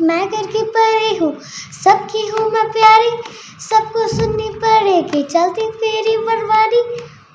मैं घर की परी हूँ, सबकी हूँ मैं प्यारी, सबको सुननी पड़ेगी चलती फेरी बनवारी।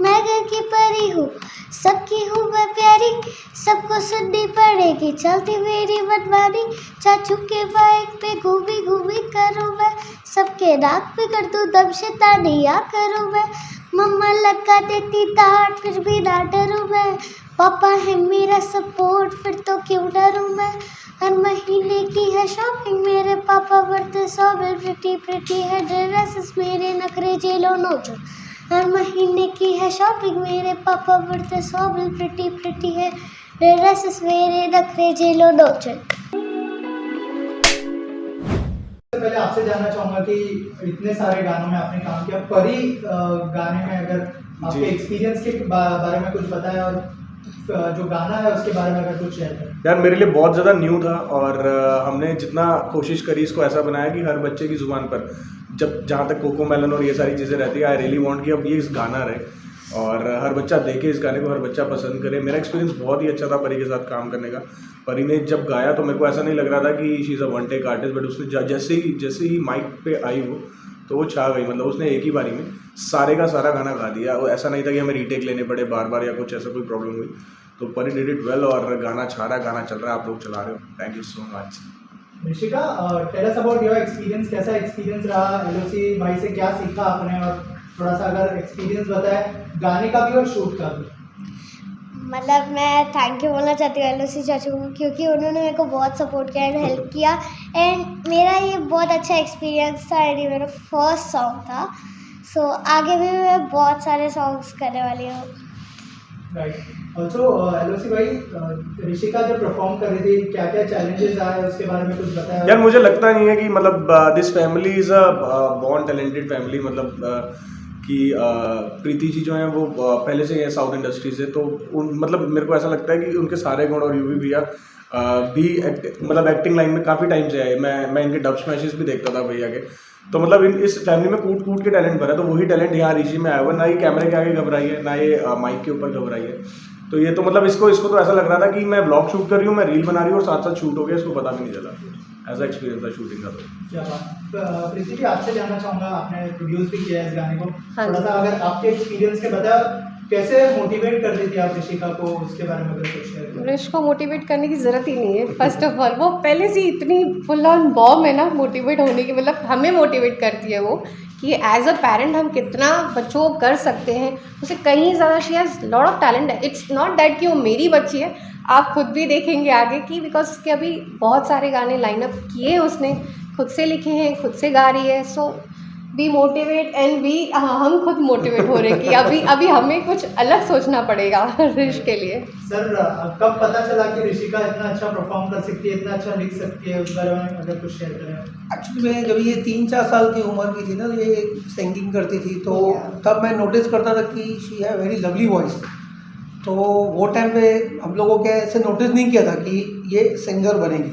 मैं घर की परी हूँ, सबकी हूँ मैं प्यारी, सबको सुननी पड़ेगी चलती फेरी बनवारी। चाचू के बाइक पे घूमी घूमी करूँ मैं, सबके नाक पे कर दूँ दम शैतानियाँ करूँ मैं। मम्मा लगा देती डांट फिर भी ना डरूँ मैं, पापा है मेरा सपोर्ट फिर तो क्यों डरूँ मैं। हर महीने की है शॉपिंग मेरे पापा बर्थडे सॉबल प्रिटी है ड्रेसेस मेरे नखरे जेलो नोचो। हर महीने की है शॉपिंग मेरे पापा बर्थडे सॉबल प्रिटी है ड्रेसेस मेरे नखरे जेलो नोचो। पहले आपसे जानना चाहूंगा कि इतने सारे गानों में आपने काम किया, परी गाने में अगर आपके एक्सपीरियंस के बारे में कुछ बताया और जो गाना है उसके बारे में अगर कुछ शेयर करें। यार मेरे लिए बहुत ज़्यादा न्यू था और हमने जितना कोशिश करी इसको ऐसा बनाया कि हर बच्चे की ज़ुबान पर जब जहाँ तक कोको मेलन और ये सारी चीज़ें रहती है, आई रियली वांट कि अब ये इस गाना रहे और हर बच्चा देखे इस गाने को, हर बच्चा पसंद करे। मेरा एक्सपीरियंस बहुत ही अच्छा था परी के साथ काम करने का। परी ने जब गाया तो मेरे को ऐसा नहीं लग रहा था कि she is a one take artist, but उसने जैसे ही माइक पे आई वो तो वो छा गई। मतलब उसने एक ही बारी में सारे का सारा गाना गा दिया। वो ऐसा नहीं था कि हमें रीटेक लेने पड़े बार बार या कुछ ऐसा कोई प्रॉब्लम हुई। तो परी डिड इट वेल और गाना छा रहा है, गाना चल रहा है, आप लोग चला रहे हो। Thank you so much. Rishika, tell us about your experience, कैसा एक्सपीरियंस रहा एलओसी भाई से, क्या सीखा आपने, और थोड़ा सा अगर एक्सपीरियंस बताए गाने का भी और शूट का भी। मतलब मैं थैंक यू बोलना चाहती हूँ एलओसी चाचू को, क्योंकि उन्होंने मेरे को बहुत सपोर्ट किया एंड हेल्प किया। एंड मेरा ये बहुत अच्छा एक्सपीरियंस था एंड ये मेरा फर्स्ट सॉन्ग था। सो आगे भी मैं बहुत सारे सॉन्ग्स करने वाली हूँ। राइट। ऑल्सो एलओसी भाई, ऋषिका जब परफॉर्म कर रही थी क्या क्या चैलेंजेस आए उसके बारे में कुछ बताया? यार मुझे लगता नहीं है कि मतलब this family is a born talented family. मतलब कि प्रीति जी जो हैं वो पहले से ही साउथ इंडस्ट्री से, तो मतलब मेरे को ऐसा लगता है कि उनके सारे गुण, और यूवी भैया भी मतलब एक्टिंग लाइन में काफ़ी टाइम से आए। मैं इनके डब स्मैशेस भी देखता था भैया के। तो मतलब इस फैमिली में कूट कूट के टैलेंट भरा है, तो वही टैलेंट यहाँ ऋषि में आया हुआ। ना ये कैमरे के आगे घबराई है, ना ये माइक के ऊपर घबराई है। तो ये तो मतलब इसको तो ऐसा लग रहा था कि मैं ब्लॉग शूट कर रही हूँ, मैं रील बना रही हूँ और साथ साथ शूट हो गया, इसको पता भी नहीं चला। ऐसा एक्सपीरियंस था शूटिंग का। तो क्या बात। प्रीति जी, आपसे जानना चाहूंगा, आपने प्रोड्यूस भी किया है इस गाने को, हाँ थोड़ा सा अगर आपके एक्सपीरियंस के बताया, कैसे मोटिवेट कर देती आप ऋषिका को, उसके बारे में अगर कुछ शेयर करें। ऋष को मोटिवेट करने की ज़रूरत ही नहीं है। फर्स्ट ऑफ ऑल वो पहले से इतनी फुल ऑन बॉम्ब है ना मोटिवेट होने की। मतलब हमें मोटिवेट करती है वो कि एज अ पेरेंट हम कितना बच्चों को कर सकते हैं। उसे कहीं ज़्यादा she has lot of talent है। इट्स नॉट दैट कि वो मेरी बच्ची है, आप खुद भी देखेंगे आगे कि बिकॉज उसके अभी बहुत सारे गाने लाइनअप किए उसने, खुद से लिखे हैं, खुद से गा रही है। सो बी मोटिवेट एंड बी हम खुद मोटिवेट हो रहे हैं कि अभी हमें कुछ अलग सोचना पड़ेगा ऋष के लिए। सर, कब पता चला कि ऋषिका इतना अच्छा परफॉर्म कर सकती है, इतना अच्छा लिख सकती है, उस बारे में अगर कुछ शेयर करें। एक्चुअली मैं जब ये 3-4 साल की उम्र की थी ना, ये सिंगिंग करती थी, तो तब मैं नोटिस करता था कि शी है वेरी लवली वॉइस। तो वो टाइम पे हम लोगों के ऐसे नोटिस नहीं किया था कि ये सिंगर बनेगी।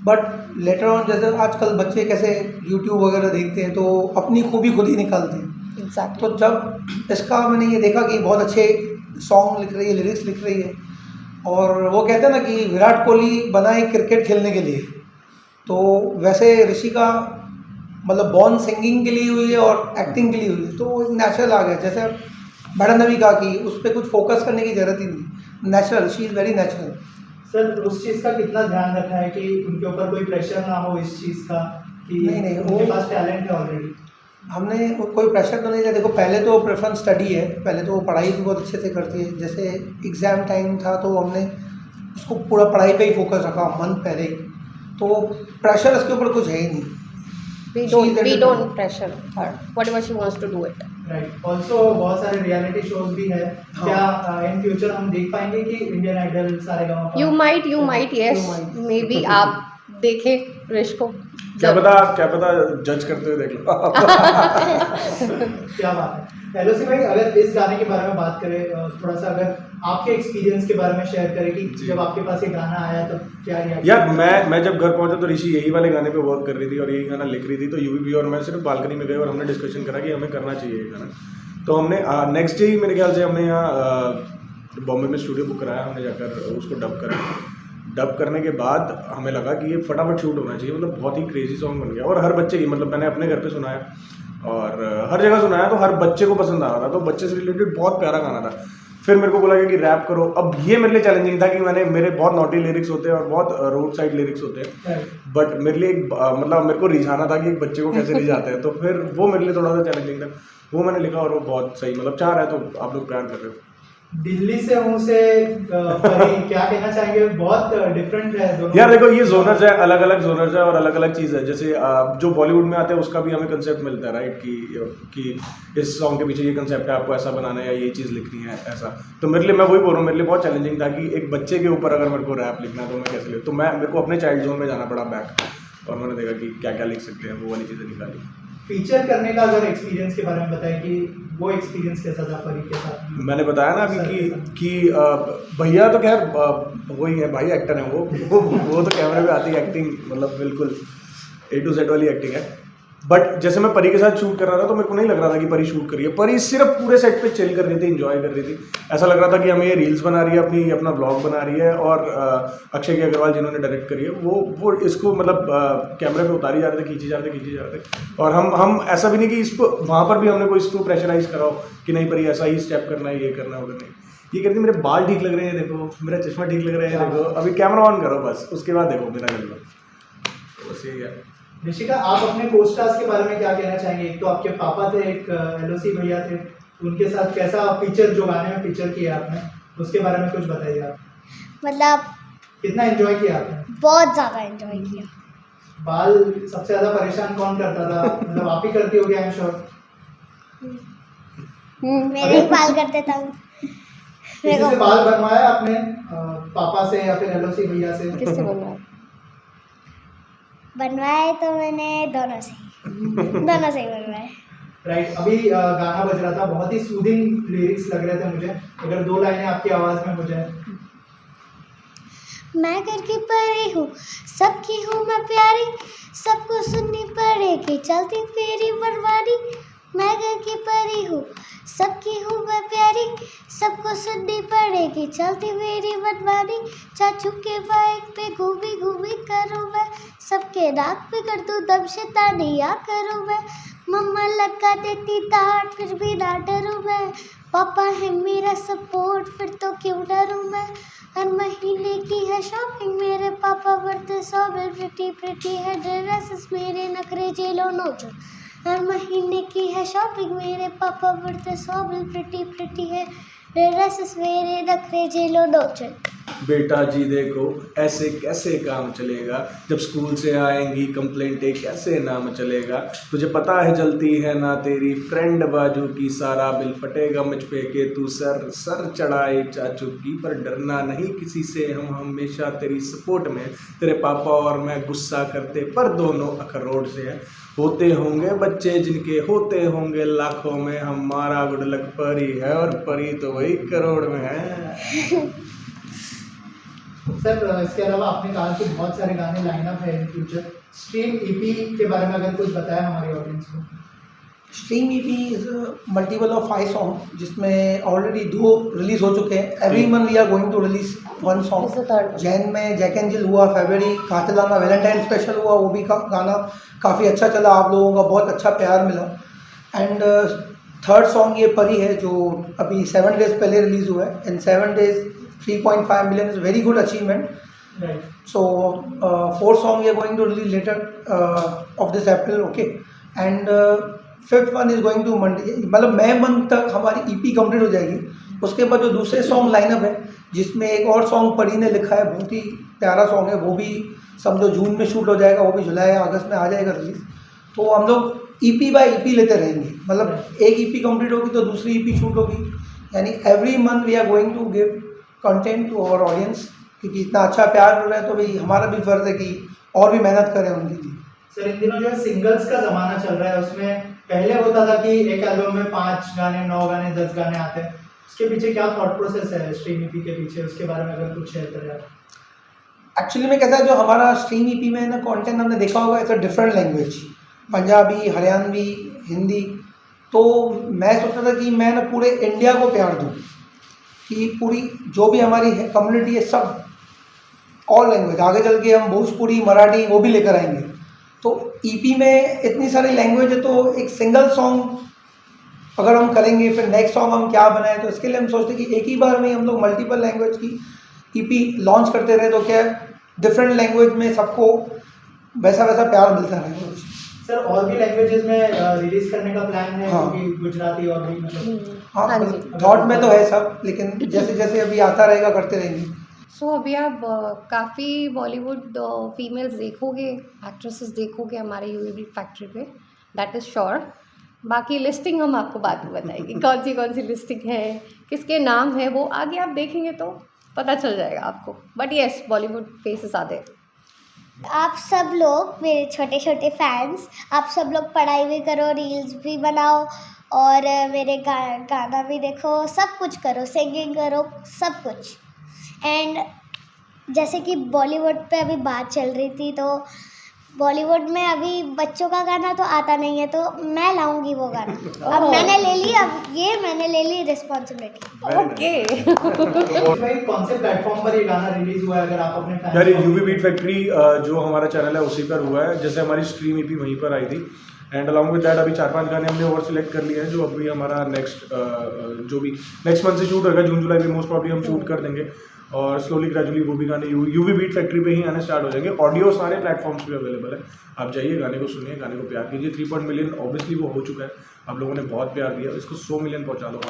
बट लेटर ऑन, जैसे आजकल बच्चे कैसे यूट्यूब वगैरह देखते हैं तो अपनी खूबी खुद ही निकालते हैं। Exactly. तो जब इसका मैंने ये देखा कि बहुत अच्छे सॉन्ग लिख रही है, लिरिक्स लिख रही है, और वो कहते हैं ना कि विराट कोहली बना है क्रिकेट खेलने के लिए, तो वैसे ऋषिका मतलब बॉर्न सिंगिंग के लिए हुई है और एक्टिंग के लिए हुई है। तो नेचुरल आ गया, जैसे मैडम ने भी कहा कि उस पर कुछ फोकस करने की ज़रूरत ही नहीं, natural, she is very natural. Sir, उस चीज़ का कितना ध्यान रखा है कि उनके ऊपर कोई प्रेशर ना हो इस चीज़ का कि नहीं, उनके पास टैलेंट है ऑलरेडी? हमने कोई प्रेशर तो नहीं दिया। देखो, पहले तो प्रेफरेंस स्टडी है, पहले तो वो पढ़ाई भी बहुत अच्छे से करती है। जैसे एग्ज़ाम टाइम था तो हमने उसको पूरा पढ़ाई पे ही फोकस रखा मंथ पहले ही, तो प्रेशर उसके ऊपर कुछ है ही नहीं। We don't pressure her. Whatever she wants to do it. Right. Also बहुत सारे रियलिटी शोज भी है, हाँ। क्या इन फ्यूचर हम देख पाएंगे कि Indian idol Saregama? You might yes. Maybe आप देखें ऋष को। क्या पता जज करते हुए देख लो। क्या बात है। एलओसी भाई, अगर इस गाने के बारे में बात करें, थोड़ा सा अगर आपके एक्सपीरियंस के बारे में शेयर करें कि जब आपके पास ये गाना आया तब क्या रिएक्शन? यार मैं जब घर पहुंचा तो ऋषि यही वाले गाने पे वर्क कर रही थी और यही गाना लिख रही थी। तो यूवी भी और मैं सिर्फ बालकनी में गए और हमने डिस्कशन करा कि हमें करना चाहिए ये गाना। तो हमने नेक्स्ट डे ही मेरे ख्याल से हमने यहाँ बॉम्बे में स्टूडियो बुक कराया, हमने जाकर उसको डब करा। डब करने के बाद हमें लगा कि ये फटाफट शूट होना चाहिए, मतलब बहुत ही क्रेजी सॉन्ग बन गया और हर बच्चे की, मतलब मैंने अपने घर पे सुनाया और हर जगह सुनाया तो हर बच्चे को पसंद आ रहा था, तो बच्चे से रिलेटेड बहुत प्यारा गाना था। फिर मेरे को बोला गया कि रैप करो। अब ये मेरे लिए चैलेंजिंग था कि मेरे बहुत नॉटी लिरिक्स होते हैं और बहुत रोड साइड लिरिक्स होते हैं, बट मेरे लिए मतलब मेरे को रिझाना था कि एक बच्चे को कैसे रिझाते हैं, तो फिर वो मेरे लिए थोड़ा सा चैलेंजिंग था। वो मैंने लिखा और वो बहुत सही, मतलब 4 है तो आप लोग प्यार कर रहे हो। दिल्ली से हूँ से परी, क्या कहना चाहेंगे? बहुत डिफरेंट है दोनों। यार देखो, ये जोनर्स है, अलग अलग जोनर्स है और अलग अलग चीज़ है। जैसे जो बॉलीवुड में आते हैं उसका भी हमें कंसेप्ट मिलता है, राइट, कि इस सॉन्ग के पीछे ये कंसेप्ट है, आपको ऐसा बनाना है या ये चीज़ लिखनी है ऐसा। तो मेरे लिए, मैं वही बोल रहा हूँ, मेरे लिए बहुत चैलेंजिंग था कि एक बच्चे के ऊपर अगर मेरे को रैप लिखना है तो मैं कैसे लिखूँ। तो मेरे को अपने चाइल्ड जोन में जाना पड़ा बैक, और मैंने देखा कि क्या क्या लिख सकते हैं, वो वाली चीज़ें निकाली। फीचर करने का अगर एक्सपीरियंस के बारे में बताएं कि वो एक्सपीरियंस कैसा था परी के साथ? मैंने बताया ना अभी कि भैया तो खैर वही है, भाई एक्टर है वो तो कैमरे पे आती है एक्टिंग, मतलब बिल्कुल A to Z वाली एक्टिंग है। बट जैसे मैं परी के साथ शूट कर रहा था तो मेरे को नहीं लग रहा था कि परी शूट कर रही है। परी सिर्फ पूरे सेट पे चिल कर रही थी, एंजॉय कर रही थी। ऐसा लग रहा था कि हमें ये रील्स बना रही है, अपना ब्लॉग बना रही है। और अक्षय के अग्रवाल जिन्होंने डायरेक्ट करी है वो इसको मतलब कैमरे पे उतारी जा रहे थे, खींची जा रहे थे। और हम ऐसा भी नहीं कि इसको वहाँ पर भी हमने कोई इसको प्रेशराइज कराओ कि नहीं परी ऐसा ही स्टेप करना है, ये करना है, वो नहीं। ये कहती मेरे बाल ठीक लग रहे हैं देखो, मेरा चश्मा ठीक लग रहा है देखो, अभी कैमरा ऑन करो बस, उसके बाद देखो मेरा कर लो। बस यही है। ऋषिका, आप अपने कोस्टार्स के बारे में क्या कहना चाहेंगे? एक तो आपके पापा थे, एक LOC भैया थे, उनके साथ कैसा फीचर, जो गाने में फीचर किया आपने, उसके बारे में कुछ बताइए आप। मतलब कितना एंजॉय किया आपने? बहुत ज़्यादा एंजॉय किया। बाल सबसे ज़्यादा परेशान कौन करता था? मतलब आप ही करती हो क्या? आई एम श्योर मेरे ही बाल करते थे। किसी से बाल बनवाया आपने, पापा से या फिर LOC भैया से? किससे बनवाया? बनवाए तो मैंने दोनों से ही बनवाए। राइट, अभी गाना बज रहा था, बहुत ही सूदिंग लिरिक्स लग रहे थे मुझे। अगर 2 लाइनें आपकी आवाज़ में हो जाए। मैं घर की परी हूँ, सबकी हूँ मैं प्यारी, सबको सुननी पड़ेगी चलती फेरी बनवारी। मैं घर की परी हूँ, सबकी हूँ मैं प्यारी, सबको सुननी पड़ेगी चलती फेरी बनवारी। चाचू के बाइक पे घूमी घूमी करूँ मैं, सबके नाक पे कर दूँ दम शैतानी या करूँ मैं। मम्मा लगा देती डांट फिर भी ना डरूँ मैं, पापा है मेरा सपोर्ट फिर तो क्यों डरूँ मैं। हर महीने की है शॉपिंग, मेरे पापा बरते 100 बिल, प्रिटी है ड्रेसेस, मेरे नखरे जेलो नोचो। हर महीने की है शॉपिंग, मेरे पापा बरते 100 बिल, प्रिटी है ड्रेसेस, मेरे नखरे जेलो नोचो। बेटा जी देखो ऐसे कैसे काम चलेगा, जब स्कूल से आएंगी कंप्लेंटें कैसे नाम चलेगा। तुझे पता है जलती है ना तेरी फ्रेंड बाजू की, सारा बिल फटेगा मुझ पे के तू सर चढ़ाए चाचू की। पर डरना नहीं किसी से, हम हमेशा तेरी सपोर्ट में। तेरे पापा और मैं गुस्सा करते पर दोनों अखरोट से है। होते होंगे बच्चे जिनके होते होंगे लाखों में, हमारा गुड लक परी है और परी तो वही करोड़ में है। सर, इसके अलावा आपने कहा कि बहुत सारे गाने लाइन अप है इन फ्यूचर। स्ट्रीम EP के बारे में अगर कुछ बताया हमारी ऑडियंस को। Stream EP is multiple of 5 song, जिसमें ऑलरेडी 2 रिलीज हो चुके हैं। Every month we are going to release 1 This is the song. third one. जैन में जैक एंड जिल हुआ, फरवरी कातिलाना वैलेंटाइन स्पेशल हुआ, वो भी गाना काफ़ी अच्छा चला, आप लोगों का बहुत अच्छा प्यार मिला। एंड थर्ड सॉन्ग ये परी है जो अभी 7 डेज पहले रिलीज हुआ है। इन 7 days 3.5 million is very good achievement. Right, So 4th song we are going to release later of this April, okay. And 5th one is going to Monday, मतलब मई month तक हमारी EP कंप्लीट हो जाएगी। उसके बाद जो दूसरे सॉन्ग लाइनअप है, जिसमें एक और सॉन्ग परी ने लिखा है, बहुत ही प्यारा सॉन्ग है, वो भी समझो जून में शूट हो जाएगा, वो भी जुलाई या अगस्त में आ जाएगा रिलीज। तो हम लोग EP बाय EP लेते रहेंगे, मतलब एक EP कंप्लीट होगी तो दूसरी EP शूट होगी, यानी every month we are going to give content to our audience, क्योंकि इतना अच्छा प्यार मिल रहा है तो भाई हमारा भी फर्ज है कि और भी मेहनत करें उनके लिए। सर, इन दिनों जो है सिंगल्स का ज़माना चल रहा है, उसमें पहले होता था कि एक एल्बम में 5 गाने, 9 गाने, 10 गाने आते हैं। उसके पीछे क्या थॉट प्रोसेस है स्ट्रीम EP के पीछे, उसके बारे में अगर कुछ शेयर करें आप। एक्चुअली में कैसा है, जो हमारा स्ट्रीम EP में ना कंटेंट हमने देखा होगा, it's a different language, Punjabi, Haryanvi, Hindi. तो मैं सोचता था कि मैं ना पूरे इंडिया को प्यार दूँ, कि पूरी जो भी हमारी कम्युनिटी है सब ऑल लैंग्वेज, आगे चल के हम भोजपुरी मराठी वो भी लेकर आएंगे। तो ईपी में इतनी सारी लैंग्वेज है, तो एक सिंगल सॉन्ग अगर हम करेंगे फिर नेक्स्ट सॉन्ग हम क्या बनाएं, तो इसके लिए हम सोचते हैं कि एक ही बार में हम लोग मल्टीपल लैंग्वेज की ईपी लॉन्च करते रहे, तो क्या डिफरेंट लैंग्वेज में सबको वैसा वैसा प्यार मिलता रहेगा। सर और भी लैंग्वेजेस में रिलीज करने का प्लान है? हाँ। क्योंकि गुजराती और भी मतलब हाँ, हाँ जी। थॉट में तो है सब, लेकिन जैसे जैसे अभी आता रहेगा करते रहेंगे। सो अभी आप काफ़ी बॉलीवुड फीमेल्स देखोगे, एक्ट्रेसेस देखोगे हमारे यूवी फैक्ट्री पे, दैट इज़ श्योर। बाकी लिस्टिंग हम आपको बाद में बताएंगे, कौन सी लिस्टिंग है, किसके नाम है, वो आगे आप देखेंगे तो पता चल जाएगा आपको। बट येस, बॉलीवुड फेसेस आते हैं। आप सब लोग मेरे छोटे छोटे फैंस, आप सब लोग पढ़ाई भी करो, रील्स भी बनाओ और मेरे गाना भी देखो, सब कुछ करो, सिंगिंग करो, सब कुछ। एंड जैसे कि बॉलीवुड पे अभी बात चल रही थी, तो बॉलीवुड में अभी बच्चों का गाना तो आता नहीं है, तो मैं लाऊंगी वो गाना। अब मैंने ले ली रिस्पॉन्सिबिलिटी। ओके। भाई कौन से प्लेटफॉर्म पर ये गाना रिलीज हुआ है, अगर आप अपने fans यार ये को- यूवी बीट फैक्ट्री जो हमारा चैनल है उसी पर हुआ है। जैसे हमारी स्ट्रीम ईपी वहीं पर आई थी, एंड अलॉन्ग विद दैट अभी 4-5 गाने हमने और सिलेक्ट कर लिए हैं, जो अभी हमारा जो भी नेक्स्ट मंथ से शूट होगा, जून जुलाई में मोस्ट प्रॉब्ली हम शूट कर देंगे, और स्लोली ग्रेजुअली वो भी गाने यूवी बीट फैक्ट्री पे ही आने स्टार्ट हो जाएंगे। ऑडियो सारे प्लेटफॉर्म्स पे अवेलेबल है, आप जाइए, गाने को सुनिए, गाने को प्यार कीजिए। 3 मिलियन ऑब्वियसली वो हो चुका है, आप लोगों ने बहुत प्यार दिया, इसको 100 मिलियन पहुँचा दो।